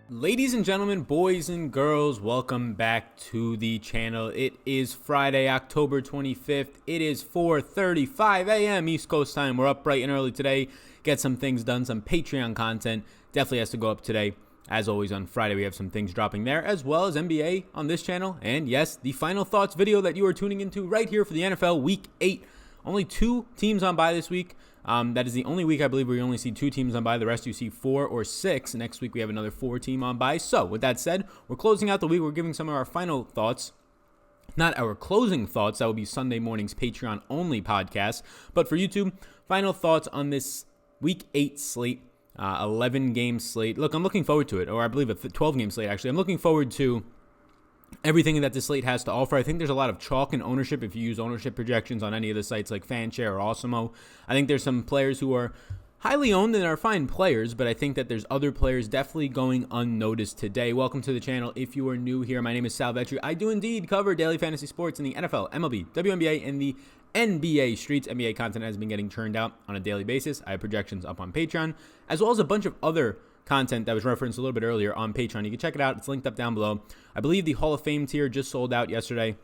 Ladies and gentlemen, boys and girls, welcome back to the channel. It is Friday, October 25th. It is 4:35 a.m. East Coast time. We're up bright and early today. Get some things done, some Patreon content. Definitely has to go up today. As always, on Friday, we have some things dropping there, as well as NBA on this channel. And yes, the final thoughts video that you are tuning into right here for the NFL Week 8. Only 2 teams on bye this week. That is the only week I believe where you only see 2 teams on bye. The rest you see 4 or 6. Next week we have another 4 team on bye. So with that said, we're closing out the week. We're giving some of our final thoughts. Not our closing thoughts. That will be Sunday morning's Patreon only podcast. But for YouTube, final thoughts on this Week 8 slate, 11 game slate. Look, I'm looking forward to it. Or I believe a 12 game slate actually. I'm looking forward to everything that this slate has to offer. I think there's a lot of chalk and ownership if you use ownership projections on any of the sites like FanShare or Awesemo. I think there's some players who are highly owned and are fine players, but I think that there's other players definitely going unnoticed today. Welcome to the channel. If you are new here, my name is Sal Vetri. I do indeed cover daily fantasy sports in the NFL, MLB, WNBA, and the NBA streets. NBA content has been getting churned out on a daily basis. I have projections up on Patreon, as well as a bunch of other content that was referenced a little bit earlier on Patreon. You can check it out. It's linked up down below. I believe the Hall of Fame tier just sold out yesterday.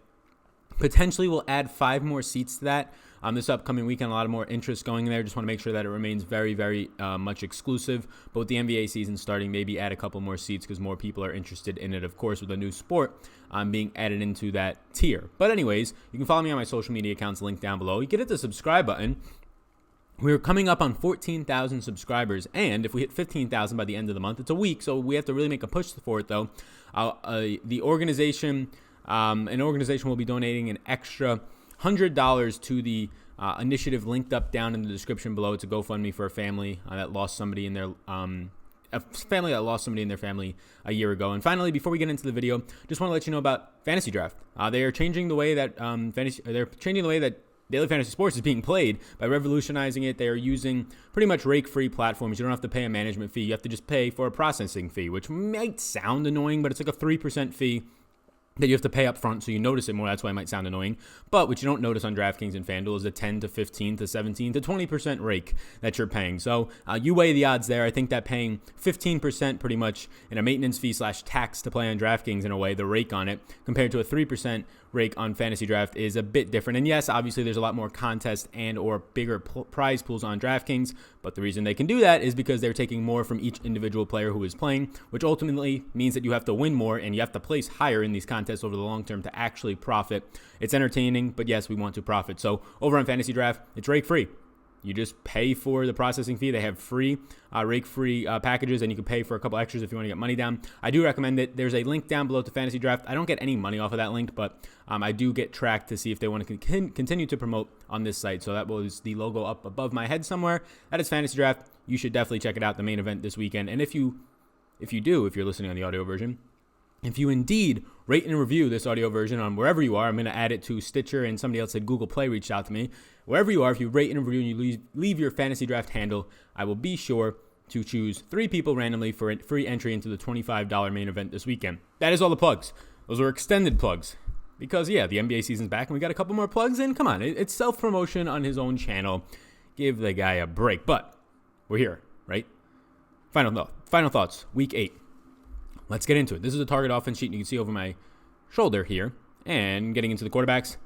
Potentially we'll add 5 more seats to that this upcoming weekend. A lot of more interest going there. Just want to make sure that it remains very, very much exclusive. But with the NBA season starting, maybe add a couple more seats because more people are interested in it, of course, with a new sport being added into that tier. But anyways, you can follow me on my social media accounts linked down below. You can hit the subscribe button. We're coming up on 14,000 subscribers, and if we hit 15,000 by the end of the month, it's a week, so we have to really make a push for it, though. The organization, an organization will be donating an extra $100 to the initiative linked up down in the description below. It's a GoFundMe for a family that lost somebody in their family a year ago. And finally, before we get into the video, just want to let you know about Fantasy Draft. They are changing the way that daily fantasy sports is being played by revolutionizing it. They are using pretty much rake-free platforms. You don't have to pay a management fee. You have to just pay for a processing fee, which might sound annoying, but it's like a 3% fee that you have to pay up front, so you notice it more. That's why it might sound annoying. But what you don't notice on Draftkings and FanDuel is the 10 to 15 to 17 to 20% rake that you're paying. So you weigh the odds there. I think that paying 15% pretty much in a maintenance fee / tax to play on Draftkings in a way, the rake on it, compared to a 3% rake on Fantasy Draft is a bit different. And yes, obviously there's a lot more contest and or bigger prize pools on Draftkings, but the reason they can do that is because they're taking more from each individual player who is playing, which ultimately means that you have to win more and you have to place higher in these contests over the long term to actually profit. It's entertaining, but yes, we want to profit. So over on Fantasy Draft, it's rake free. You just pay for the processing fee. They have free, rake-free packages, and you can pay for a couple extras if you want to get money down. I do recommend it. There's a link down below to Fantasy Draft. I don't get any money off of that link, but I do get tracked to see if they want to continue to promote on this site. So that was the logo up above my head somewhere. That is Fantasy Draft. You should definitely check it out, the main event this weekend. And if you're listening on the audio version, if you indeed rate and review this audio version on wherever you are, I'm going to add it to Stitcher, and somebody else said Google Play reached out to me. Wherever you are, if you rate and review and you leave your Fantasy Draft handle, I will be sure to choose 3 people randomly for a free entry into the $25 main event this weekend. That is all the plugs. Those were extended plugs. Because, yeah, the NBA season's back, and we got a couple more plugs in. Come on, it's self-promotion on his own channel. Give the guy a break. But we're here, right? Final thoughts, Week 8. Let's get into it. This is a target offense sheet, and you can see over my shoulder here. And getting into the quarterbacks.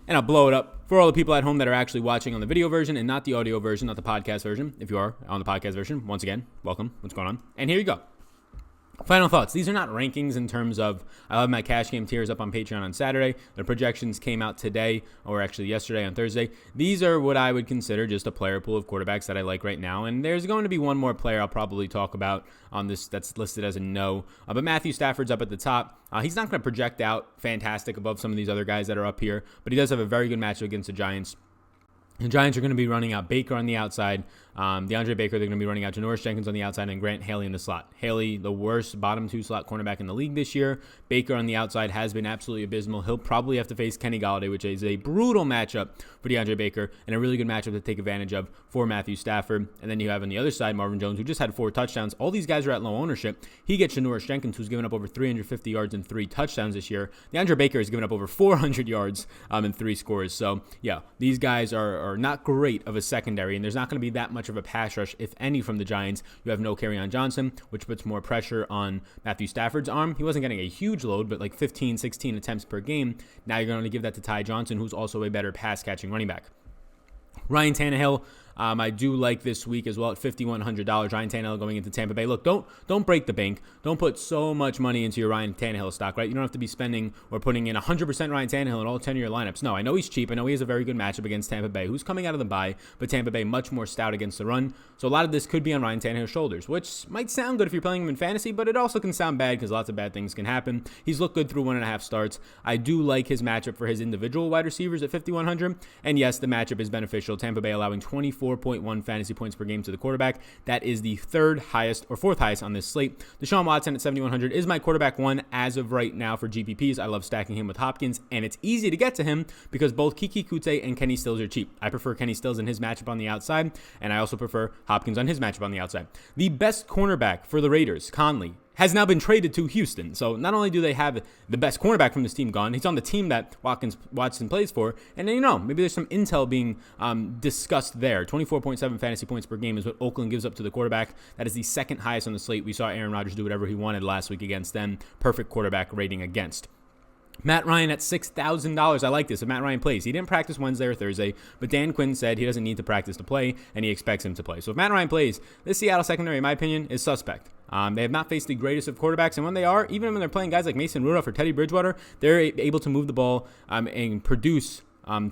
And I'll blow it up for all the people at home that are actually watching on the video version and not the audio version, not the podcast version. If you are on the podcast version, once again, welcome. What's going on? And here you go. Final thoughts. These are not rankings in terms of, I have my cash game tiers up on Patreon on Saturday. The projections came out today, or actually yesterday on Thursday. These are what I would consider just a player pool of quarterbacks that I like right now. And there's going to be one more player I'll probably talk about on this that's listed as a no. But Matthew Stafford's up at the top. He's not going to project out fantastic above some of these other guys that are up here, but he does have a very good matchup against the Giants. The Giants are going to be running out Baker on the outside, DeAndre Baker. They're going to be running out Janoris Jenkins on the outside, and Grant Haley in the slot. Haley, the worst bottom 2 slot cornerback in the league this year. Baker on the outside has been absolutely abysmal. He'll probably have to face Kenny Golladay, which is a brutal matchup for DeAndre Baker, and a really good matchup to take advantage of for Matthew Stafford. And then you have on the other side Marvin Jones, who just had 4 touchdowns. All these guys are at low ownership. He gets Janoris Jenkins, who's given up over 350 yards and 3 touchdowns this year. DeAndre Baker has given up over 400 yards and 3 scores. So, yeah, these guys are are not great of a secondary, and there's not going to be that much of a pass rush, if any, from the Giants. You have no Kerryon Johnson, which puts more pressure on Matthew Stafford's arm. He wasn't getting a huge load, but like 15, 16 attempts per game. Now you're going to give that to Ty Johnson, who's also a better pass-catching running back. Ryan Tannehill, I do like this week as well at $5,100. Ryan Tannehill going into Tampa Bay. Look, don't break the bank. Don't put so much money into your Ryan Tannehill stock, right? You don't have to be spending or putting in 100% Ryan Tannehill in all 10 of your lineups. No, I know he's cheap. I know he has a very good matchup against Tampa Bay, who's coming out of the bye, but Tampa Bay much more stout against the run. So a lot of this could be on Ryan Tannehill's shoulders, which might sound good if you're playing him in fantasy, but it also can sound bad because lots of bad things can happen. He's looked good through 1.5 starts. I do like his matchup for his individual wide receivers at $5,100. And yes, the matchup is beneficial. Tampa Bay allowing 24.1 fantasy points per game to the quarterback. That is the third highest or fourth highest on this slate. Deshaun Watson at $7,100 is my quarterback one as of right now for GPPs. I love stacking him with Hopkins, and it's easy to get to him because both Kiki Kute and Kenny Stills are cheap. I prefer Kenny Stills in his matchup on the outside, and I also prefer Hopkins on his matchup on the outside. The best cornerback for the Raiders, Conley, has now been traded to Houston. So not only do they have the best cornerback from this team gone, he's on the team that Watson plays for. And then, maybe there's some intel being discussed there. 24.7 fantasy points per game is what Oakland gives up to the quarterback. That is the second highest on the slate. We saw Aaron Rodgers do whatever he wanted last week against them. Perfect quarterback rating against. Matt Ryan at $6,000. I like this. If Matt Ryan plays, he didn't practice Wednesday or Thursday, but Dan Quinn said he doesn't need to practice to play, and he expects him to play. So if Matt Ryan plays, this Seattle secondary, in my opinion, is suspect. They have not faced the greatest of quarterbacks, and when they are, even when they're playing guys like Mason Rudolph or Teddy Bridgewater, they're able to move the ball and produce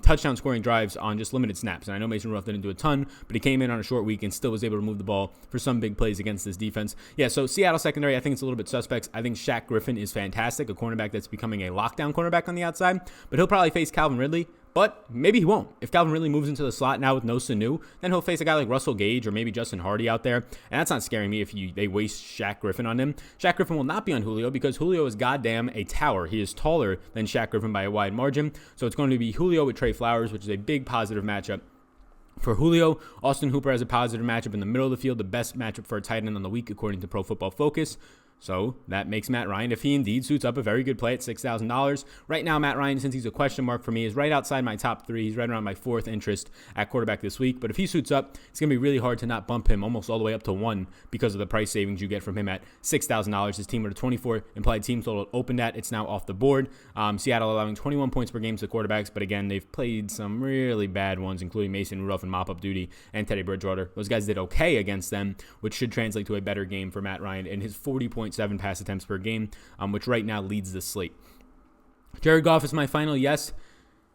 touchdown scoring drives on just limited snaps. And I know Mason Rudolph didn't do a ton, but he came in on a short week and still was able to move the ball for some big plays against this defense. Yeah, so Seattle secondary, I think it's a little bit suspect. I think Shaq Griffin is fantastic, a cornerback that's becoming a lockdown cornerback on the outside, but he'll probably face Calvin Ridley. But maybe he won't. If Calvin Ridley moves into the slot now with no Sanu, then he'll face a guy like Russell Gage or maybe Justin Hardy out there. And that's not scaring me if they waste Shaq Griffin on him. Shaq Griffin will not be on Julio because Julio is goddamn a tower. He is taller than Shaq Griffin by a wide margin. So it's going to be Julio with Trey Flowers, which is a big positive matchup. For Julio, Austin Hooper has a positive matchup in the middle of the field, the best matchup for a tight end on the week according to Pro Football Focus. So that makes Matt Ryan, if he indeed suits up, a very good play at $6,000. Right now, Matt Ryan, since he's a question mark for me, is right outside my top 3. He's right around my 4th interest at quarterback this week. But if he suits up, it's going to be really hard to not bump him almost all the way up to 1 because of the price savings you get from him at $6,000. His team with a 24 implied team total opened at. It's now off the board. Seattle allowing 21 points per game to the quarterbacks. But again, they've played some really bad ones, including Mason Rudolph and mop-up duty and Teddy Bridgewater. Those guys did okay against them, which should translate to a better game for Matt Ryan and his 40.7 pass attempts per game, which right now leads the slate. Jared Goff is my final yes.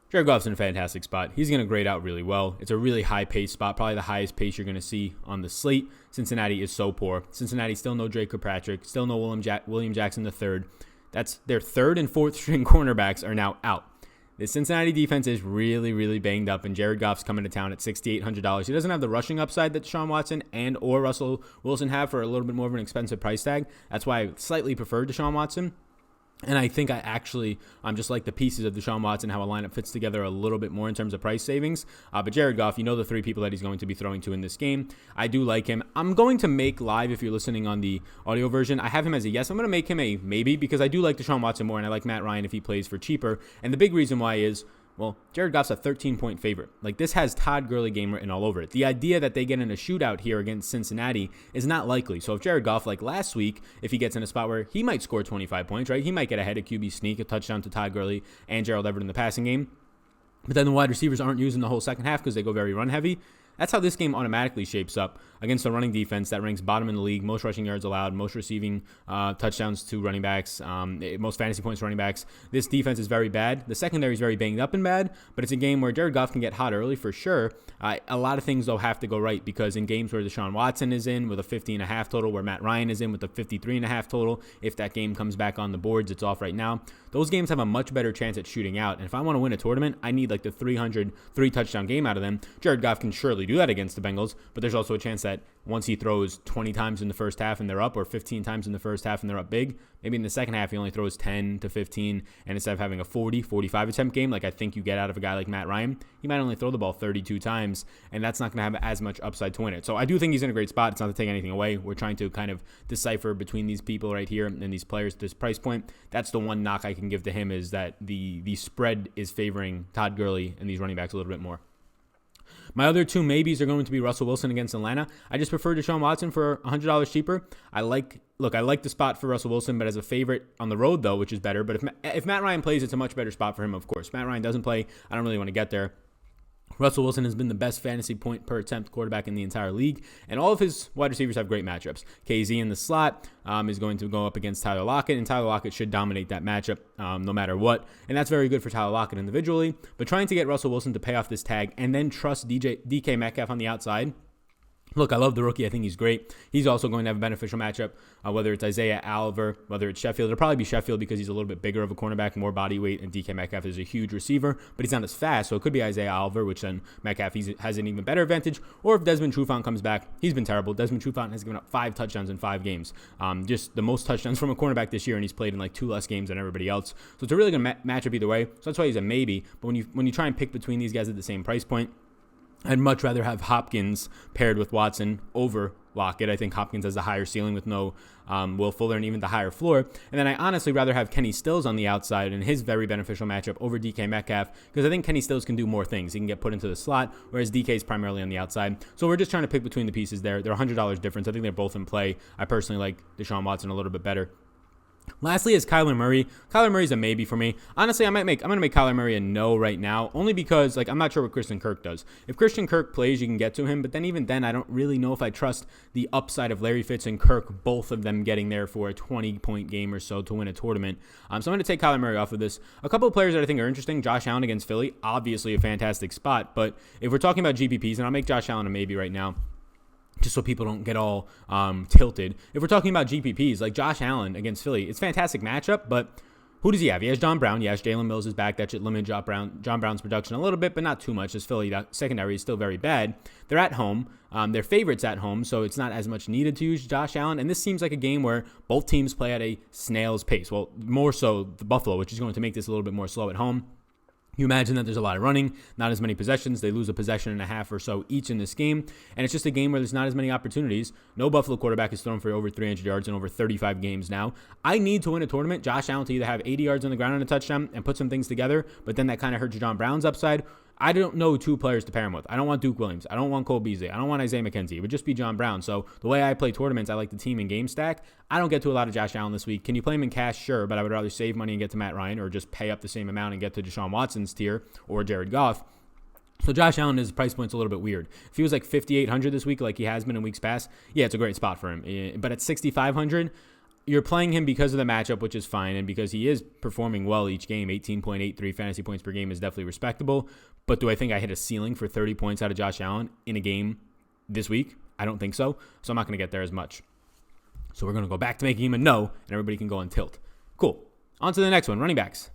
Jared Goff's in a fantastic spot. He's going to grade out really well. It's a really high-paced spot, probably the highest pace you're going to see on the slate. Cincinnati is so poor. Cincinnati still no Drake Kirkpatrick, still no William Jackson III. That's their 3rd and 4th string cornerbacks are now out. The Cincinnati defense is really, really banged up, and Jared Goff's coming to town at $6,800. He doesn't have the rushing upside that Deshaun Watson and or Russell Wilson have for a little bit more of an expensive price tag. That's why I slightly prefer Deshaun Watson. And I think I actually just like the pieces of Deshaun Watson, how a lineup fits together a little bit more in terms of price savings. But Jared Goff, you know the 3 people that he's going to be throwing to in this game. I do like him. I'm going to make live, if you're listening on the audio version, I have him as a yes. I'm going to make him a maybe because I do like Deshaun Watson more, and I like Matt Ryan if he plays for cheaper. And the big reason why is, well, Jared Goff's a 13-point favorite. Like, this has Todd Gurley game written all over it. The idea that they get in a shootout here against Cincinnati is not likely. So if Jared Goff, like last week, if he gets in a spot where he might score 25 points, right? He might get ahead of QB sneak, a touchdown to Todd Gurley and Gerald Everett in the passing game. But then the wide receivers aren't using the whole second half because they go very run heavy. That's how this game automatically shapes up against a running defense that ranks bottom in the league, most rushing yards allowed, most receiving touchdowns to running backs, most fantasy points to running backs. This defense is very bad. The secondary is very banged up and bad, but it's a game where Jared Goff can get hot early for sure. A lot of things, though, have to go right because in games where Deshaun Watson is in with a 50.5 total, where Matt Ryan is in with a 53.5 total, if that game comes back on the boards, it's off right now. Those games have a much better chance at shooting out. And if I want to win a tournament, I need like the 303 touchdown game out of them. Jared Goff can surely do that against the Bengals, but there's also a chance that once he throws 20 times in the first half and they're up, or 15 times in the first half and they're up big, maybe in the second half he only throws 10 to 15, and instead of having a 40, 45 attempt game like I think you get out of a guy like Matt Ryan, he might only throw the ball 32 times, and that's not going to have as much upside to win it. So I do think he's in a great spot. It's not to take anything away. We're trying to kind of decipher between these people right here and these players at this price point. That's the one knock I can give to him, is that the spread is favoring Todd Gurley and these running backs a little bit more. My other two maybes are going to be Russell Wilson against Atlanta. I just prefer Deshaun Watson for $100 cheaper. I like the spot for Russell Wilson, but as a favorite on the road, though, which is better. But if Matt Ryan plays, it's a much better spot for him, of course. Matt Ryan doesn't play. I don't really want to get there. Russell Wilson has been the best fantasy point per attempt quarterback in the entire league, and all of his wide receivers have great matchups. KZ in the slot is going to go up against Tyler Lockett, and Tyler Lockett should dominate that matchup no matter what, and that's very good for Tyler Lockett individually. But trying to get Russell Wilson to pay off this tag and then trust DK Metcalf on the outside, look, I love the rookie. I think he's great. He's also going to have a beneficial matchup, whether it's Isaiah Alver, whether it's Sheffield. It'll probably be Sheffield because he's a little bit bigger of a cornerback, more body weight, and DK Metcalf is a huge receiver, but he's not as fast, so it could be Isaiah Alver, which then Metcalf has an even better advantage. Or if Desmond Trufant comes back, he's been terrible. Desmond Trufant has given up 5 touchdowns in 5 games. Just the most touchdowns from a cornerback this year, and he's played in like 2 less games than everybody else. So it's a really good matchup either way. So that's why he's a maybe. But when you try and pick between these guys at the same price point, I'd much rather have Hopkins paired with Watson over Lockett. I think Hopkins has the higher ceiling with no Will Fuller and even the higher floor. And then I honestly rather have Kenny Stills on the outside in his very beneficial matchup over DK Metcalf because I think Kenny Stills can do more things. He can get put into the slot, whereas DK is primarily on the outside. So we're just trying to pick between the pieces there. They're $100 difference. I think they're both in play. I personally like Deshaun Watson a little bit better. Lastly is Kyler Murray. Kyler Murray's a maybe for me. Honestly, I'm going to make Kyler Murray a no right now, only because I'm not sure what Christian Kirk does. If Christian Kirk plays, you can get to him, but then even then, I don't really know if I trust the upside of Larry Fitz and Kirk, both of them getting there for a 20-point game or so to win a tournament. So I'm going to take Kyler Murray off of this. A couple of players that I think are interesting. Josh Allen against Philly, obviously a fantastic spot, but if we're talking about GPPs, and I'll make Josh Allen a maybe right now, just so people don't get all tilted. If we're talking about GPPs, like Josh Allen against Philly, it's a fantastic matchup, but who does he have? He has John Brown. Yes, Jalen Mills is back. That should limit John Brown's production a little bit, but not too much, as Philly secondary is still very bad. They're at home. They're favorites at home, so it's not as much needed to use Josh Allen, and this seems like a game where both teams play at a snail's pace. Well, more so the Buffalo, which is going to make this a little bit more slow at home. You imagine that there's a lot of running, not as many possessions. They lose a possession and a half or so each in this game. And it's just a game where there's not as many opportunities. No Buffalo quarterback has thrown for over 300 yards in over 35 games now. I need to win a tournament. Josh Allen to either have 80 yards on the ground and a touchdown and put some things together, but then that kind of hurts John Brown's upside. I don't know 2 players to pair him with. I don't want Duke Williams. I don't want Cole Beasley. I don't want Isaiah McKenzie. It would just be John Brown. So the way I play tournaments, I like the team and game stack. I don't get to a lot of Josh Allen this week. Can you play him in cash? Sure, but I would rather save money and get to Matt Ryan or just pay up the same amount and get to Deshaun Watson's tier or Jared Goff. So Josh Allen, his price point's a little bit weird. If he was like $5,800 this week like he has been in weeks past, yeah, it's a great spot for him. But at $6,500, you're playing him because of the matchup, which is fine, and because he is performing well each game. 18.83 fantasy points per game is definitely respectable. But do I think I hit a ceiling for 30 points out of Josh Allen in a game this week? I don't think so. So I'm not going to get there as much. So we're going to go back to making him a no, and everybody can go on tilt. Cool. On to the next one, running backs.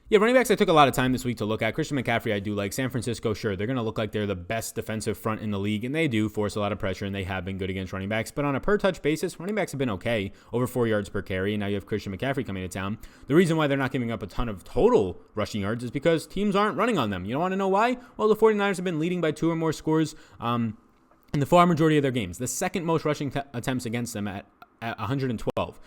Yeah, running backs I took a lot of time this week to look at. Christian McCaffrey I do like. San Francisco, sure, they're going to look like they're the best defensive front in the league, and they do force a lot of pressure, and they have been good against running backs. But on a per-touch basis, running backs have been okay, over 4 yards per carry, and now you have Christian McCaffrey coming to town. The reason why they're not giving up a ton of total rushing yards is because teams aren't running on them. You don't want to know why? Well, the 49ers have been leading by 2 or more scores in the far majority of their games. The second most rushing attempts against them at 112,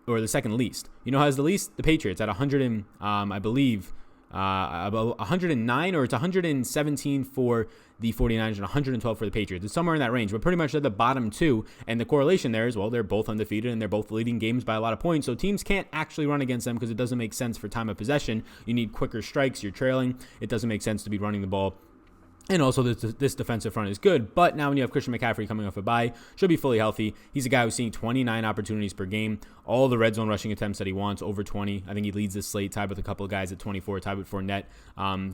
or the second least. You know who has the least? The Patriots at 100 and, I believe, about 109, or it's 117 for the 49ers and 112 for the Patriots. It's somewhere in that range, but pretty much at the bottom 2. And the correlation there is, well, they're both undefeated and they're both leading games by a lot of points. So teams can't actually run against them because it doesn't make sense for time of possession. You need quicker strikes. You're trailing. It doesn't make sense to be running the ball. And also, this defensive front is good. But now when you have Christian McCaffrey coming off a bye, should be fully healthy. He's a guy who's seeing 29 opportunities per game. All the red zone rushing attempts that he wants, over 20. I think he leads this slate, tied with a couple of guys at 24, tied with Fournette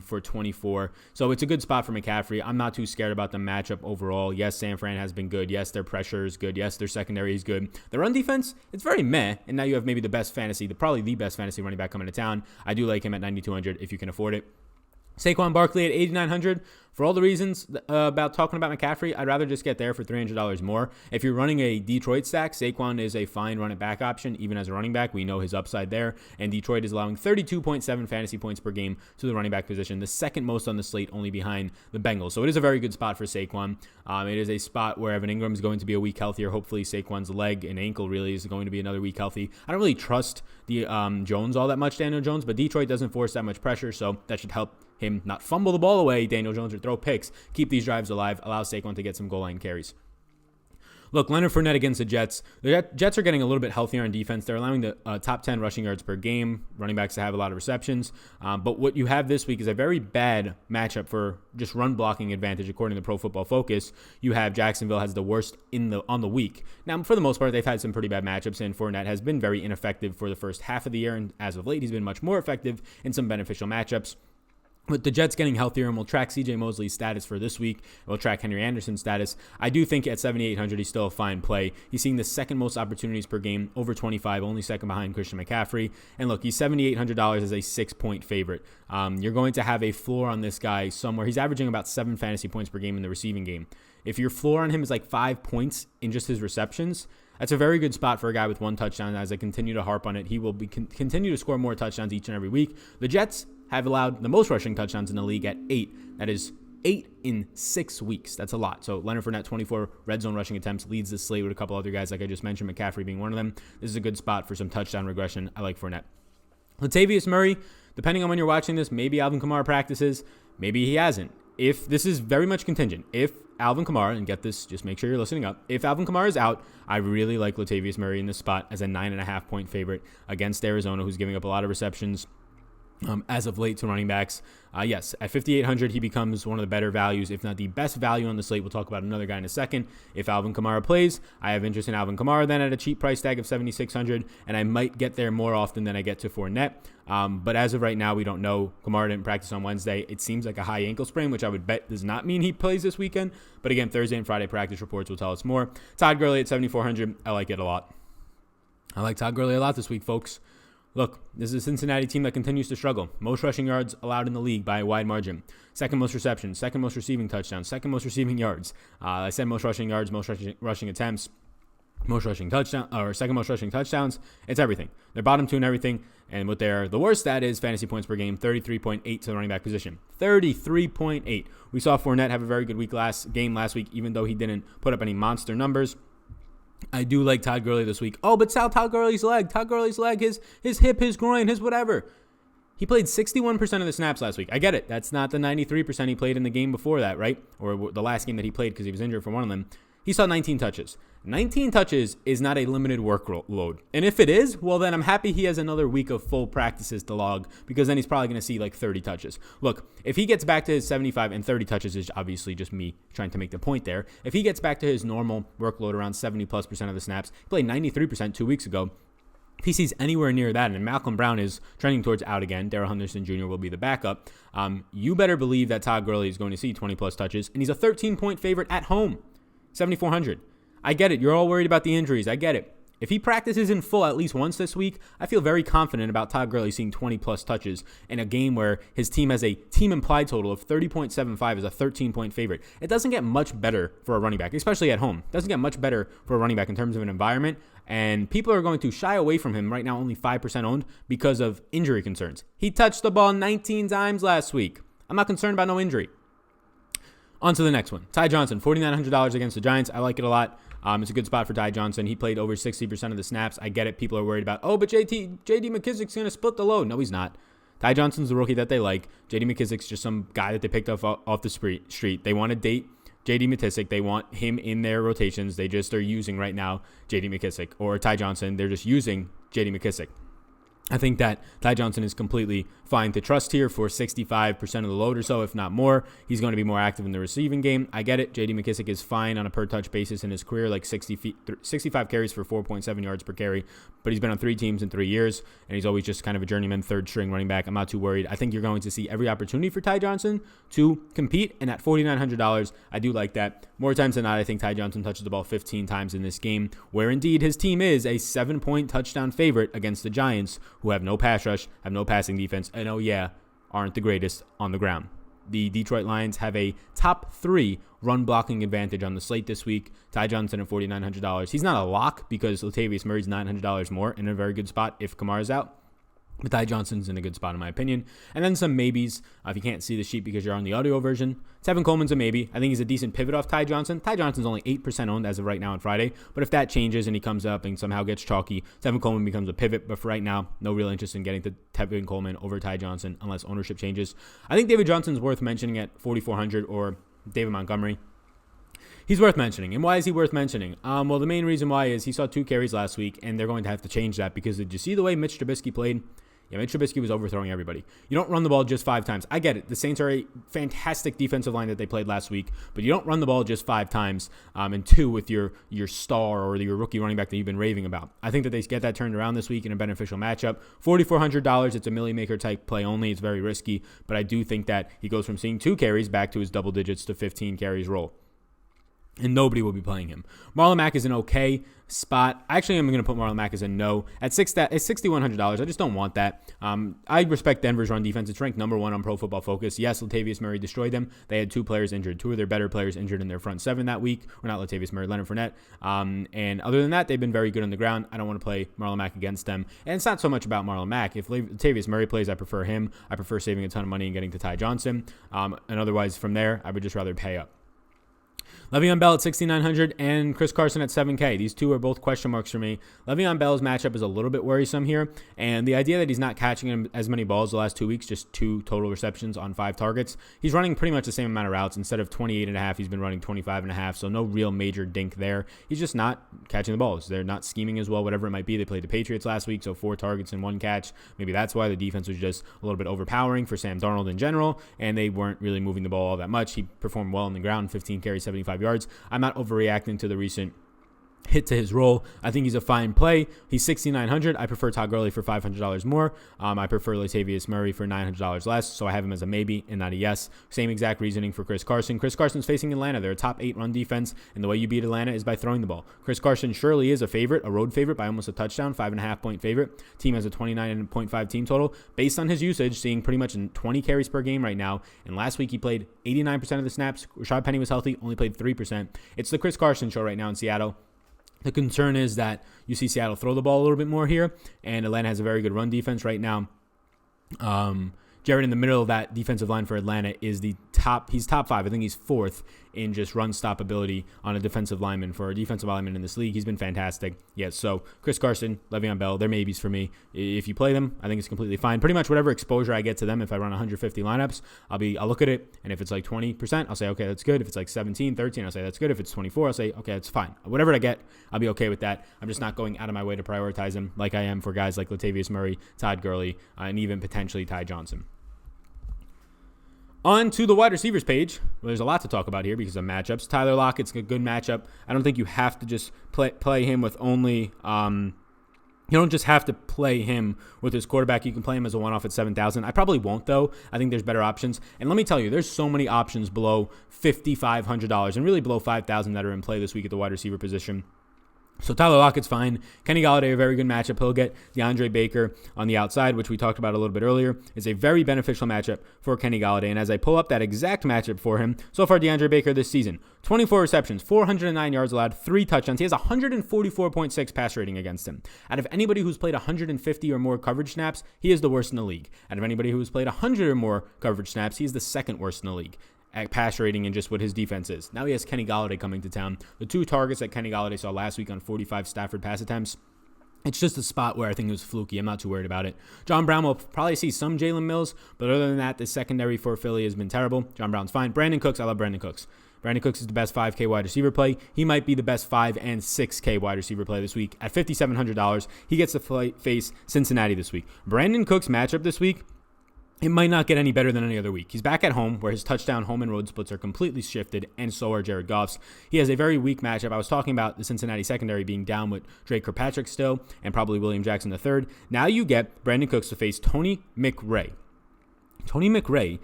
for 24. So it's a good spot for McCaffrey. I'm not too scared about the matchup overall. Yes, San Fran has been good. Yes, their pressure is good. Yes, their secondary is good. Their run defense, it's very meh. And now you have maybe probably the best fantasy running back coming to town. I do like him at 9,200 if you can afford it. Saquon Barkley at 8,900. For all the reasons about talking about McCaffrey, I'd rather just get there for $300 more. If you're running a Detroit stack, Saquon is a fine run it back option, even as a running back. We know his upside there. And Detroit is allowing 32.7 fantasy points per game to the running back position, the second most on the slate, only behind the Bengals. So it is a very good spot for Saquon. It is a spot where Evan Ingram is going to be a week healthier. Hopefully Saquon's leg and ankle really is going to be another week healthy. I don't really trust the Jones all that much, Daniel Jones, but Detroit doesn't force that much pressure, so that should help him not fumble the ball away, Daniel Jones, or throw picks, keep these drives alive, allow Saquon to get some goal line carries. Look, Leonard Fournette against the Jets. The Jets are getting a little bit healthier on defense. They're allowing the top 10 rushing yards per game, running backs to have a lot of receptions. But what you have this week is a very bad matchup for just run blocking advantage, according to Pro Football Focus. You have Jacksonville has the worst on the week. Now, for the most part, they've had some pretty bad matchups, and Fournette has been very ineffective for the first half of the year, and as of late, he's been much more effective in some beneficial matchups. With the Jets getting healthier, and we'll track C.J. Mosley's status for this week. We'll track Henry Anderson's status. I do think at 7,800, he's still a fine play. He's seeing the second most opportunities per game, over 25, only second behind Christian McCaffrey. And look, he's $7,800 as a 6-point favorite. You're going to have a floor on this guy somewhere. He's averaging about 7 fantasy points per game in the receiving game. If your floor on him is like 5 points in just his receptions, that's a very good spot for a guy with 1 touchdown. As I continue to harp on it, he will continue to score more touchdowns each and every week. The Jets have allowed the most rushing touchdowns in the league at 8. That is 8 in 6 weeks. That's a lot. So Leonard Fournette, 24 red zone rushing attempts, leads the slate with a couple other guys like I just mentioned, McCaffrey being one of them. This is a good spot for some touchdown regression. I like Fournette. Latavius Murray, depending on when you're watching this, maybe Alvin Kamara practices, maybe he hasn't. If this is very much contingent, if Alvin Kamara, and get this, just make sure you're listening up, if Alvin Kamara is out, I really like Latavius Murray in this spot as a 9.5-point favorite against Arizona, who's giving up a lot of receptions as of late to running backs. Yes, at 5,800, he becomes one of the better values, if not the best value on the slate. We'll talk about another guy in a second. If Alvin Kamara plays, I have interest in Alvin Kamara then at a cheap price tag of 7,600, and I might get there more often than I get to Fournette. But as of right now, we don't know. Kamara didn't practice on Wednesday. It seems like a high ankle sprain, which I would bet does not mean he plays this weekend. But again, Thursday and Friday practice reports will tell us more. Todd Gurley at 7,400. I like it a lot. I like Todd Gurley a lot this week, folks. Look, this is a Cincinnati team that continues to struggle. Most rushing yards allowed in the league by a wide margin. Second most receptions, second most receiving touchdowns, second most receiving yards. I said most rushing yards, most rushing attempts, most rushing touchdown, or second most rushing touchdowns. It's everything. They're bottom 2 in everything. And what the worst stat is fantasy points per game, 33.8 to the running back position. 33.8. We saw Fournette have a very good game last week, even though he didn't put up any monster numbers. I do like Todd Gurley this week. Oh, but Todd Gurley's leg. Todd Gurley's leg, his hip, his groin, his whatever. He played 61% of the snaps last week. I get it. That's not the 93% he played in the game before that, right? Or the last game that he played because he was injured for one of them. He saw 19 touches. 19 touches is not a limited workload. And if it is, well, then I'm happy he has another week of full practices to log, because then he's probably going to see like 30 touches. Look, if he gets back to his 75 and 30 touches is obviously just me trying to make the point there. If he gets back to his normal workload around 70+% of the snaps, he played 93% 2 weeks ago. If he sees anywhere near that, and Malcolm Brown is trending towards out again, Darrell Henderson Jr. will be the backup, you better believe that Todd Gurley is going to see 20+ touches, and he's a 13-point favorite at home. 7,400. I get it. You're all worried about the injuries. I get it. If he practices in full at least once this week, I feel very confident about Todd Gurley seeing 20+ touches in a game where his team has a team implied total of 30.75 as a 13-point favorite. It doesn't get much better for a running back, especially at home. It doesn't get much better for a running back in terms of an environment, and people are going to shy away from him right now, only 5% owned because of injury concerns. He touched the ball 19 times last week. I'm not concerned about no injury. On to the next one. Ty Johnson, $4,900 against the Giants. I like it a lot. It's a good spot for Ty Johnson. He played over 60% of the snaps. I get it. People are worried about, but J.D. McKissic's going to split the load. No, he's not. Ty Johnson's the rookie that they like. J.D. McKissic's just some guy that they picked up off the street. They want to date J.D. McKissic. They want him in their rotations. They just are using right now J.D. McKissic or Ty Johnson. They're just using J.D. McKissic. I think that Ty Johnson is completely fine to trust here for 65% of the load or so, if not more. He's going to be more active in the receiving game. I get it. J.D. McKissic is fine on a per-touch basis in his career, like 65 carries for 4.7 yards per carry, but he's been on 3 teams in 3 years, and he's always just kind of a journeyman third-string running back. I'm not too worried. I think you're going to see every opportunity for Ty Johnson to compete, and at $4,900, I do like that. More times than not, I think Ty Johnson touches the ball 15 times in this game, where indeed his team is a 7-point touchdown favorite against the Giants, who have no pass rush, have no passing defense, and aren't the greatest on the ground. The Detroit Lions have a top 3 run blocking advantage on the slate this week. Ty Johnson at $4,900. He's not a lock because Latavius Murray's $900 more in a very good spot if Kamara's out. But Ty Johnson's in a good spot in my opinion. And then some maybes. If you can't see the sheet because you're on the audio version, Tevin Coleman's a maybe. I think he's a decent pivot off Ty Johnson. Ty Johnson's only 8% owned as of right now on Friday. But if that changes and he comes up and somehow gets chalky, Tevin Coleman becomes a pivot. But for right now, no real interest in getting to Tevin Coleman over Ty Johnson unless ownership changes. I think David Johnson's worth mentioning at 4,400 or David Montgomery. He's worth mentioning. And why is he worth mentioning? Well, the main reason why is he saw 2 carries last week, and they're going to have to change that because did you see the way Mitch Trubisky played? Yeah, Mitch Trubisky was overthrowing everybody. You don't run the ball just 5 times. I get it. The Saints are a fantastic defensive line that they played last week, but you don't run the ball just 5 times and 2 with your star or your rookie running back that you've been raving about. I think that they get that turned around this week in a beneficial matchup. $4,400. It's a milli maker type play only. It's very risky, but I do think that he goes from seeing 2 carries back to his double digits to 15 carries roll. And nobody will be playing him. Marlon Mack is an okay spot. Actually, I'm going to put Marlon Mack as a no. At $6,100, I just don't want that. I respect Denver's run defense. It's ranked number 1 on Pro Football Focus. Yes, Latavius Murray destroyed them. They had 2 players injured. 2 of their better players injured in their front 7 that week. Or not Latavius Murray, Leonard Fournette. And other than that, they've been very good on the ground. I don't want to play Marlon Mack against them. And it's not so much about Marlon Mack. If Latavius Murray plays, I prefer him. I prefer saving a ton of money and getting to Ty Johnson. And otherwise, from there, I would just rather pay up. Le'Veon Bell at $6,900 and Chris Carson at $7K. These 2 are both question marks for me. Le'Veon Bell's matchup is a little bit worrisome here, and the idea that he's not catching him as many balls the last 2 weeks, just 2 total receptions on 5 targets. He's running pretty much the same amount of routes. Instead of 28.5, he's been running 25.5, so no real major dink there. He's just not catching the balls. They're not scheming as well, whatever it might be. They played the Patriots last week, so 4 targets and 1 catch. Maybe that's why the defense was just a little bit overpowering for Sam Darnold in general, and they weren't really moving the ball all that much. He performed well on the ground, 15 carries, 75 yards. I'm not overreacting to the recent hit to his role. I think he's a fine play. He's $6,900. I prefer Todd Gurley for $500 more. I prefer Latavius Murray for $900 less, so I have him as a maybe and not a yes. Same exact reasoning for Chris Carson. Chris Carson's facing Atlanta. They're a top 8 run defense, and the way you beat Atlanta is by throwing the ball. Chris Carson surely is a favorite, a road favorite by almost a touchdown, 5.5 point favorite. Team has a 29.5 team total based on his usage, seeing pretty much in 20 carries per game right now. And last week he played 89% of the snaps. Rashad Penny was healthy, only played 3%. It's the Chris Carson show right now in Seattle. The concern is that you see Seattle throw the ball a little bit more here, and Atlanta has a very good run defense right now. Jared in the middle of that defensive line for Atlanta is he's top 5. I think he's 4th in just run stop ability on a defensive lineman for a defensive lineman in this league. He's been fantastic. Yes, so Chris Carson, Le'Veon Bell, they're maybes for me. If you play them, I think it's completely fine. Pretty much whatever exposure I get to them, if I run 150 lineups, I'll look at it, and if it's like 20%, I'll say, okay, that's good. If it's like 17, 13, I'll say that's good. If it's 24, I'll say, okay, that's fine. Whatever I get, I'll be okay with that. I'm just not going out of my way to prioritize them like I am for guys like Latavius Murray, Todd Gurley, and even potentially Ty Johnson. On to the wide receivers page. Well, there's a lot to talk about here because of matchups. Tyler Lockett's a good matchup. I don't think you have to just play him with only you don't just have to play him with his quarterback. You can play him as a one-off at $7,000. I probably won't, though. I think there's better options. And let me tell you, there's so many options below $5,500 and really below $5,000 that are in play this week at the wide receiver position. So Tyler Lockett's fine. Kenny Golladay, a very good matchup. He'll get DeAndre Baker on the outside, which we talked about a little bit earlier. It's a very beneficial matchup for Kenny Golladay. And as I pull up that exact matchup for him, so far DeAndre Baker this season, 24 receptions, 409 yards allowed, 3 touchdowns. He has 144.6 pass rating against him. Out of anybody who's played 150 or more coverage snaps, he is the worst in the league. Out of anybody who's played 100 or more coverage snaps, he's the second worst in the league at pass rating and just what his defense is. Now he has Kenny Golladay coming to town. The 2 targets that Kenny Golladay saw last week on 45 Stafford pass attempts, it's just a spot where I think it was fluky. I'm not too worried about it. John Brown will probably see some Jalen Mills, but other than that, the secondary for Philly has been terrible. John Brown's fine. Brandon Cooks, I love Brandon Cooks. Brandon Cooks is the best 5K wide receiver play. He might be the best 5 and 6K wide receiver play this week. At $5,700, he gets to face Cincinnati this week. Brandon Cooks' matchup this week, it might not get any better than any other week. He's back at home where his touchdown home and road splits are completely shifted, and so are Jared Goff's. He has a very weak matchup. I was talking about the Cincinnati secondary being down with Drake Kirkpatrick still and probably William Jackson III. Now you get Brandon Cooks to face Tony McRae. Tony McRae,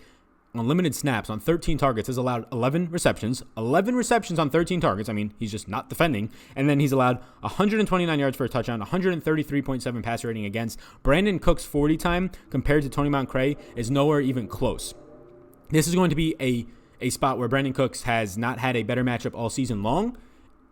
on limited snaps on 13 targets, has allowed 11 receptions. 11 receptions on 13 targets. I mean, he's just not defending. And then he's allowed 129 yards for a touchdown, 133.7 passer rating against. Brandon Cook's 40 time compared to Tony McRae is nowhere even close. This is going to be a spot where Brandon Cooks has not had a better matchup all season long.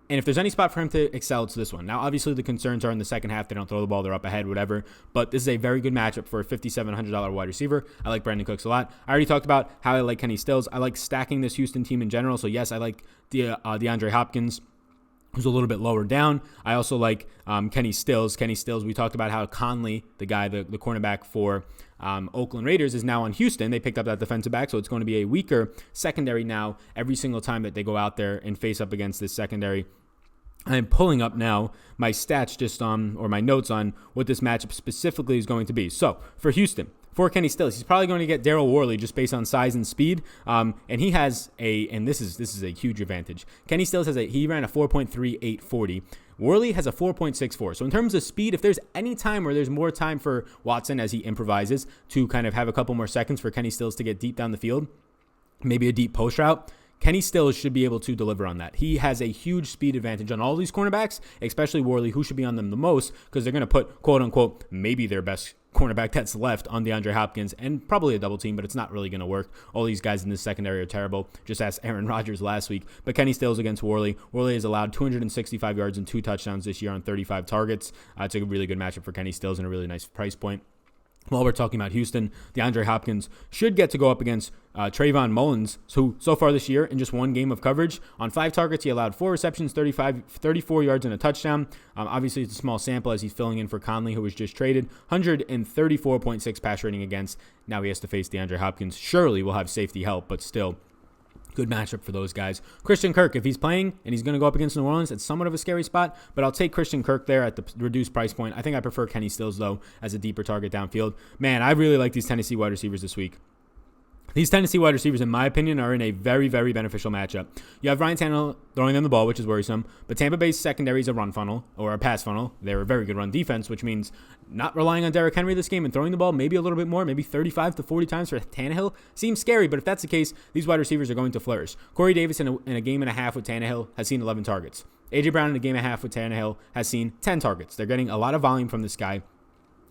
And if there's any spot for him to excel, it's this one. Now, obviously, the concerns are in the second half. They don't throw the ball. They're up ahead, whatever. But this is a very good matchup for a $5,700 wide receiver. I like Brandon Cooks a lot. I already talked about how I like Kenny Stills. I like stacking this Houston team in general. So, yes, I like DeAndre Hopkins, who's a little bit lower down. I also like Kenny Stills. Kenny Stills, we talked about how Conley, the guy, the cornerback for Oakland Raiders, is now on Houston. They picked up that defensive back, so it's going to be a weaker secondary now every single time that they go out there and face up against this secondary. I'm pulling up now my stats or my notes on what this matchup specifically is going to be. So for Houston, for Kenny Stills, he's probably going to get Darryl Worley just based on size and speed. And he has and this is a huge advantage. Kenny Stills he ran a 4.3840. Worley has a 4.64. So in terms of speed, if there's any time where there's more time for Watson as he improvises to kind of have a couple more seconds for Kenny Stills to get deep down the field, maybe a deep post route, Kenny Stills should be able to deliver on that. He has a huge speed advantage on all these cornerbacks, especially Worley, who should be on them the most because they're going to put, quote unquote, maybe their best cornerback that's left on DeAndre Hopkins and probably a double team, but it's not really going to work. All these guys in this secondary are terrible. Just asked Aaron Rodgers last week. But Kenny Stills against Worley. Worley has allowed 265 yards and 2 touchdowns this year on 35 targets. It's a really good matchup for Kenny Stills and a really nice price point. While we're talking about Houston, DeAndre Hopkins should get to go up against Trayvon Mullins, who so far this year in just one game of coverage, on 5 targets, he allowed 4 receptions, 34 yards and a touchdown. Obviously, it's a small sample as he's filling in for Conley, who was just traded. 134.6 pass rating against. Now he has to face DeAndre Hopkins. Surely will have safety help, but still, good matchup for those guys. Christian Kirk, if he's playing and he's going to go up against New Orleans, it's somewhat of a scary spot, but I'll take Christian Kirk there at the reduced price point. I think I prefer Kenny Stills, though, as a deeper target downfield. Man, I really like these Tennessee wide receivers this week. These Tennessee wide receivers, in my opinion, are in a very, very beneficial matchup. You have Ryan Tannehill throwing them the ball, which is worrisome, but Tampa Bay's secondary is a run funnel or a pass funnel. They're a very good run defense, which means not relying on Derrick Henry this game and throwing the ball maybe a little bit more, maybe 35 to 40 times for Tannehill seems scary, but if that's the case, these wide receivers are going to flourish. Corey Davis in a game and a half with Tannehill has seen 11 targets. A.J. Brown in a game and a half with Tannehill has seen 10 targets. They're getting a lot of volume from this guy.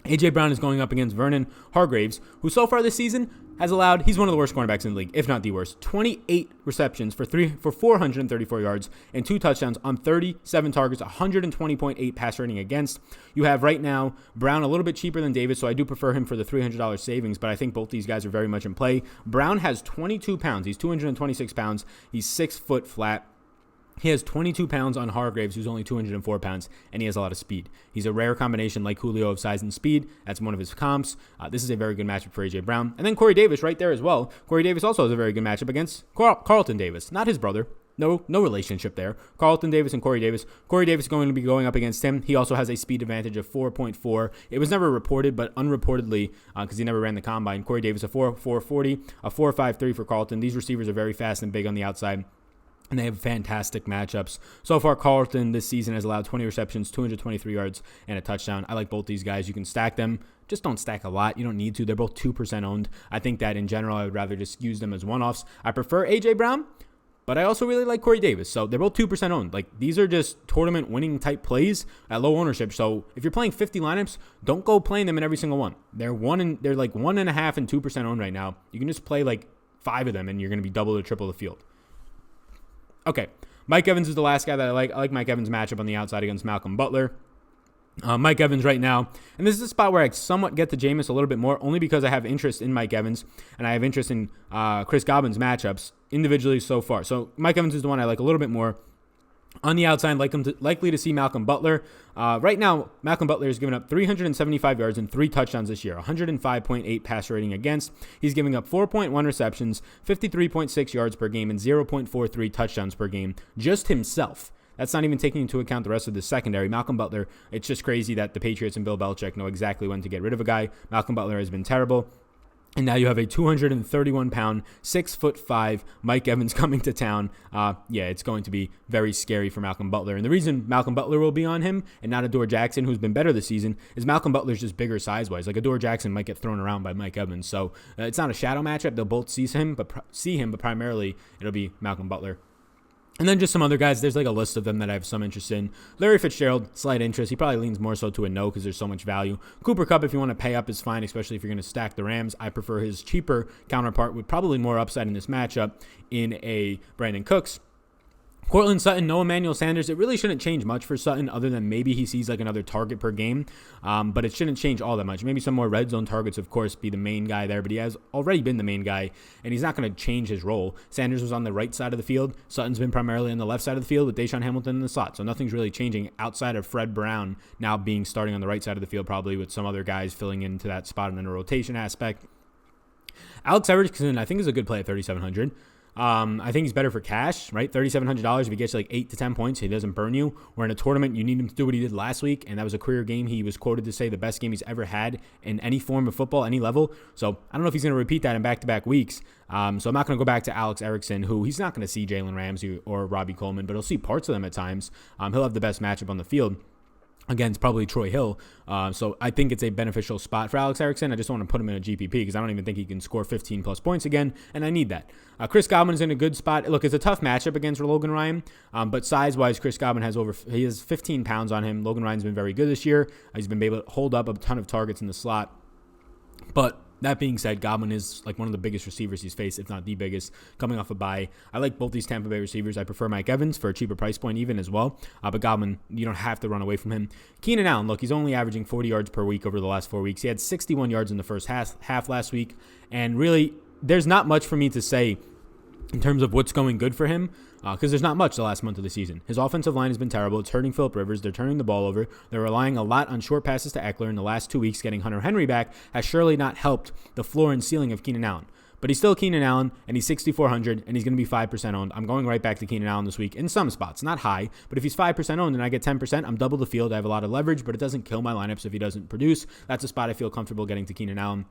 A.J. Brown is going up against Vernon Hargreaves, who so far this season has allowed, he's one of the worst cornerbacks in the league, if not the worst, 28 receptions for 434 yards and 2 touchdowns on 37 targets, 120.8 pass rating against. You have right now Brown a little bit cheaper than Davis, so I do prefer him for the $300 savings, but I think both these guys are very much in play. Brown has 22 pounds. He's 226 pounds. He's 6 foot flat. He has 22 pounds on Hargreaves, who's only 204 pounds, and he has a lot of speed. He's a rare combination like Julio of size and speed. That's one of his comps. This is a very good matchup for A.J. Brown. And then Corey Davis right there as well. Corey Davis also has a very good matchup against Carlton Davis, not his brother. No relationship there. Carlton Davis and Corey Davis. Corey Davis is going to be going up against him. He also has a speed advantage of 4.4. It was never reported, but unreportedly, because he never ran the combine, Corey Davis a 4.40, a 4.53 for Carlton. These receivers are very fast and big on the outside, and they have fantastic matchups. So far, Carlton this season has allowed 20 receptions, 223 yards, and a touchdown. I like both these guys. You can stack them. Just don't stack a lot. You don't need to. They're both 2% owned. I think that in general, I would rather just use them as one-offs. I prefer A.J. Brown, but I also really like Corey Davis. So they're both 2% owned. Like, these are just tournament winning type plays at low ownership. So if you're playing 50 lineups, don't go playing them in every single one. They're like 1.5 and 2% owned right now. You can just play like 5 of them, and you're going to be double or triple the field. Okay, Mike Evans is the last guy that I like. I like Mike Evans' matchup on the outside against Malcolm Butler. Mike Evans right now, and this is a spot where I somewhat get to Jameis a little bit more, only because I have interest in Mike Evans, and I have interest in Chris Godwin's matchups individually so far. So Mike Evans is the one I like a little bit more. On the outside, likely to see Malcolm Butler. Right now, Malcolm Butler has given up 375 yards and 3 touchdowns this year, 105.8 pass rating against. He's giving up 4.1 receptions, 53.6 yards per game, and 0.43 touchdowns per game, just himself. That's not even taking into account the rest of the secondary. Malcolm Butler, it's just crazy that the Patriots and Bill Belichick know exactly when to get rid of a guy. Malcolm Butler has been terrible. And now you have a 231-pound, 6'5" Mike Evans coming to town. It's going to be very scary for Malcolm Butler. And the reason Malcolm Butler will be on him and not Adore Jackson, who's been better this season, is Malcolm Butler's just bigger size-wise. Like, Adore Jackson might get thrown around by Mike Evans. So it's not a shadow matchup. They'll both see him, but primarily it'll be Malcolm Butler. And then just some other guys. There's like a list of them that I have some interest in. Larry Fitzgerald, slight interest. He probably leans more so to a no because there's so much value. Cooper Kupp, if you want to pay up, is fine, especially if you're going to stack the Rams. I prefer his cheaper counterpart with probably more upside in this matchup in a Brandon Cooks. Cortland Sutton, no Emmanuel Sanders. It really shouldn't change much for Sutton other than maybe he sees like another target per game. But it shouldn't change all that much. Maybe some more red zone targets, of course, be the main guy there. But he has already been the main guy, and he's not going to change his role. Sanders was on the right side of the field. Sutton's been primarily on the left side of the field with Deshaun Hamilton in the slot. So nothing's really changing outside of Fred Brown now being starting on the right side of the field, probably with some other guys filling into that spot in a rotation aspect. Alex Erickson, I think, is a good play at 3,700. I think he's better for cash, right? $3,700 if he gets like 8 to 10 points, he doesn't burn you. Or in a tournament, you need him to do what he did last week, and that was a career game. He was quoted to say the best game he's ever had in any form of football, any level. So I don't know if he's going to repeat that in back-to-back weeks. So I'm not going to go back to Alex Erickson, who he's not going to see Jalen Ramsey or Robbie Coleman, but he'll see parts of them at times. He'll have the best matchup on the field against probably Troy Hill. So I think it's a beneficial spot for Alex Erickson. I just don't want to put him in a GPP because I don't even think he can score 15 plus points again, and I need that. Chris Godwin's in a good spot. Look, it's a tough matchup against Logan Ryan, but size-wise, Chris Godwin has 15 pounds on him. Logan Ryan's been very good this year. He's been able to hold up a ton of targets in the slot. But that being said, Godwin is like one of the biggest receivers he's faced, if not the biggest, coming off a bye. I like both these Tampa Bay receivers. I prefer Mike Evans for a cheaper price point even as well. But Godwin, you don't have to run away from him. Keenan Allen, look, he's only averaging 40 yards per week over the last 4 weeks. He had 61 yards in the first half last week. And really, there's not much for me to say in terms of what's going good for him, because there's not much the last month of the season. His offensive line has been terrible. It's hurting Phillip Rivers. They're turning the ball over. They're relying a lot on short passes to Eckler. In the last 2 weeks, getting Hunter Henry back has surely not helped the floor and ceiling of Keenan Allen. But he's still Keenan Allen, and he's 6,400, and he's going to be 5% owned. I'm going right back to Keenan Allen this week in some spots. Not high, but if he's 5% owned and I get 10%, I'm double the field. I have a lot of leverage, but it doesn't kill my lineups if he doesn't produce. That's a spot I feel comfortable getting to Keenan Allen.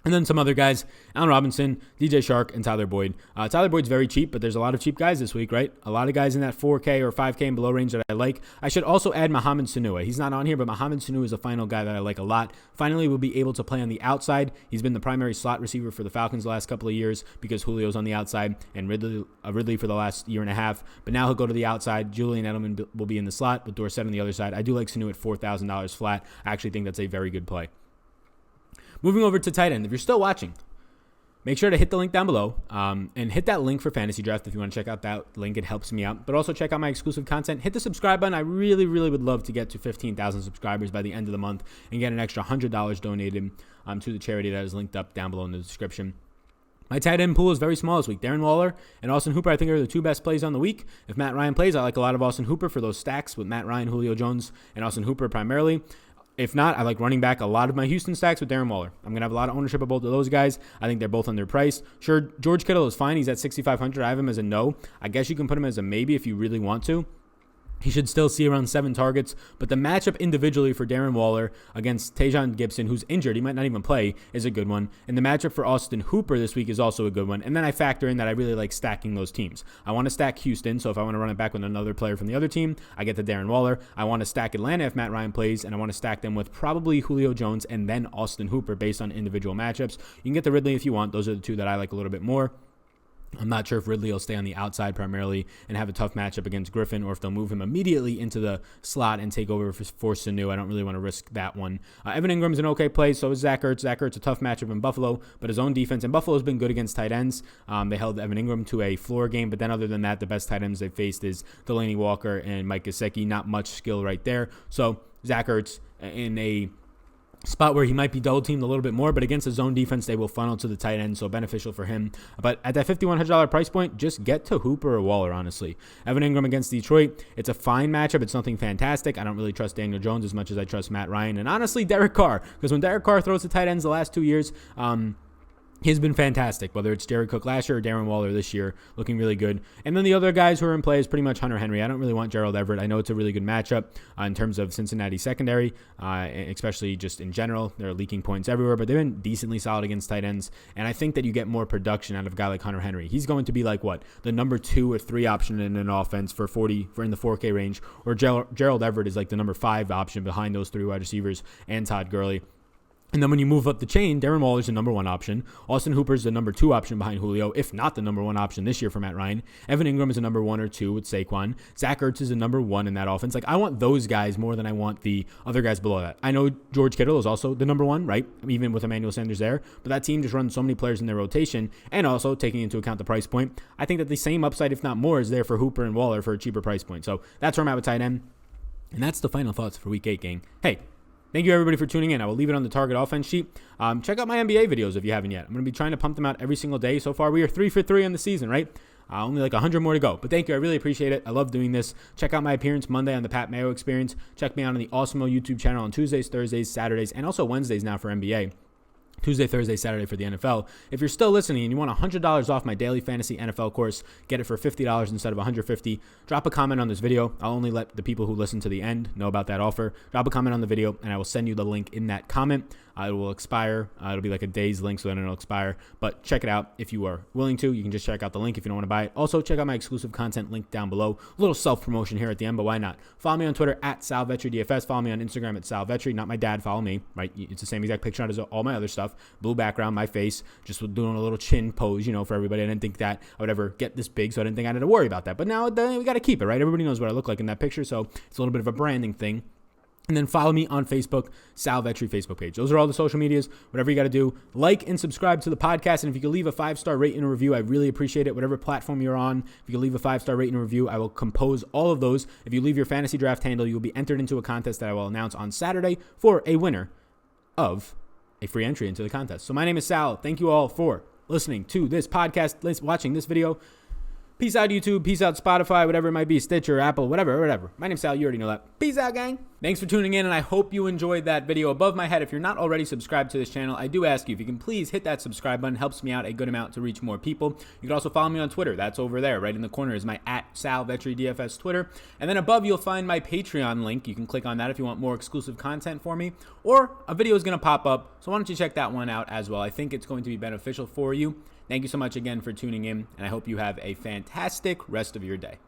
And then some other guys, Allen Robinson, DJ Shark, and Tyler Boyd. Tyler Boyd's very cheap, but there's a lot of cheap guys this week, right? A lot of guys in that 4K or 5K and below range that I like. I should also add Mohamed Sanu. He's not on here, but Mohamed Sanu is a final guy that I like a lot. Finally, will be able to play on the outside. He's been the primary slot receiver for the Falcons the last couple of years because Julio's on the outside and Ridley for the last year and a half. But now he'll go to the outside. Julian Edelman will be in the slot with Dorsett on the other side. I do like Sanu at $4,000 flat. I actually think that's a very good play. Moving over to tight end, if you're still watching, make sure to hit the link down below and hit that link for Fantasy Draft if you want to check out that link. It helps me out. But also check out my exclusive content. Hit the subscribe button. I really, really would love to get to 15,000 subscribers by the end of the month and get an extra $100 donated to the charity that is linked up down below in the description. My tight end pool is very small this week. Darren Waller and Austin Hooper, I think, are the two best plays on the week. If Matt Ryan plays, I like a lot of Austin Hooper for those stacks with Matt Ryan, Julio Jones, and Austin Hooper primarily. If not, I like running back a lot of my Houston stacks with Darren Waller. I'm going to have a lot of ownership of both of those guys. I think they're both underpriced. Sure, George Kittle is fine. He's at 6,500. I have him as a no. I guess you can put him as a maybe if you really want to. He should still see around 7 targets, but the matchup individually for Darren Waller against Tajon Gibson, who's injured, he might not even play, is a good one. And the matchup for Austin Hooper this week is also a good one. And then I factor in that I really like stacking those teams. I want to stack Houston, so if I want to run it back with another player from the other team, I get the Darren Waller. I want to stack Atlanta if Matt Ryan plays, and I want to stack them with probably Julio Jones and then Austin Hooper based on individual matchups. You can get the Ridley if you want. Those are the two that I like a little bit more. I'm not sure if Ridley will stay on the outside primarily and have a tough matchup against Griffin, or if they'll move him immediately into the slot and take over for Sanu. I don't really want to risk that one. Evan Ingram's an okay play, so is Zach Ertz. Zach Ertz a tough matchup in Buffalo, but his own defense, and Buffalo's been good against tight ends. They held Evan Ingram to a floor game, but then other than that, the best tight ends they've faced is Delaney Walker and Mike Gesicki. Not much skill right there. So Zach Ertz in a spot where he might be double teamed a little bit more, but against the zone defense, they will funnel to the tight end, so beneficial for him. But at that $5,100 price point, just get to Hooper or Waller, honestly. Evan Ingram against Detroit, it's a fine matchup. It's nothing fantastic. I don't really trust Daniel Jones as much as I trust Matt Ryan, and honestly, Derek Carr, because when Derek Carr throws the tight ends the last 2 years, he's been fantastic, whether it's Jared Cook last year or Darren Waller this year, looking really good. And then the other guys who are in play is pretty much Hunter Henry. I don't really want Gerald Everett. I know it's a really good matchup in terms of Cincinnati secondary, especially just in general. They're leaking points everywhere, but they've been decently solid against tight ends. And I think that you get more production out of a guy like Hunter Henry. He's going to be like, the number 2 or 3 option in an offense for in the 4K range, or Gerald Everett is like the number 5 option behind those 3 wide receivers and Todd Gurley. And then when you move up the chain, Darren Waller's the number 1 option. Austin Hooper's the number 2 option behind Julio, if not the number 1 option this year for Matt Ryan. Evan Ingram is a number 1 or 2 with Saquon. Zach Ertz is the number 1 in that offense. Like, I want those guys more than I want the other guys below that. I know George Kittle is also the number 1, right? Even with Emmanuel Sanders there. But that team just runs so many players in their rotation. And also, taking into account the price point, I think that the same upside, if not more, is there for Hooper and Waller for a cheaper price point. So that's where I'm at with tight end. And that's the final thoughts for Week 8, gang. Hey, thank you, everybody, for tuning in. I will leave it on the target offense sheet. Check out my NBA videos if you haven't yet. I'm going to be trying to pump them out every single day. So far, we are 3 for 3 on the season, right? Only like 100 more to go. But thank you. I really appreciate it. I love doing this. Check out my appearance Monday on the Pat Mayo Experience. Check me out on the Awesemo YouTube channel on Tuesdays, Thursdays, Saturdays, and also Wednesdays now for NBA. Tuesday, Thursday, Saturday for the NFL. If you're still listening and you want $100 off my daily fantasy NFL course, get it for $50 instead of $150. Drop a comment on this video. I'll only let the people who listen to the end know about that offer. Drop a comment on the video, and I will send you the link in that comment. It will expire. It'll be like a day's link, so then it'll expire. But check it out if you are willing to. You can just check out the link if you don't want to buy it. Also, check out my exclusive content link down below. A little self-promotion here at the end, but why not? Follow me on Twitter at SalVetriDFS. Follow me on Instagram at SalVetri. Not my dad. Follow me, right? It's the same exact picture as all my other stuff. Blue background, my face, just doing a little chin pose, for everybody. I didn't think that I would ever get this big, so I didn't think I had to worry about that. But now we got to keep it, right? Everybody knows what I look like in that picture, so it's a little bit of a branding thing. And then follow me on Facebook, Sal Vetri Facebook page. Those are all the social medias. Whatever you got to do, like and subscribe to the podcast. And if you could leave a 5-star rate and a review, I really appreciate it. Whatever platform you're on, if you could leave a 5-star rate and a review, I will compose all of those. If you leave your fantasy draft handle, you will be entered into a contest that I will announce on Saturday for a winner of a free entry into the contest. So my name is Sal. Thank you all for listening to this podcast, watching this video. Peace out, YouTube. Peace out, Spotify, whatever it might be, Stitcher, Apple, whatever. My name's Sal. You already know that. Peace out, gang. Thanks for tuning in, and I hope you enjoyed that video. Above my head, if you're not already subscribed to this channel, I do ask you if you can please hit that subscribe button. Helps me out a good amount to reach more people. You can also follow me on Twitter. That's over there. Right in the corner is my @SalVetriDFS Twitter. And then above, you'll find my Patreon link. You can click on that if you want more exclusive content for me. Or a video is going to pop up, so why don't you check that one out as well. I think it's going to be beneficial for you. Thank you so much again for tuning in, and I hope you have a fantastic rest of your day.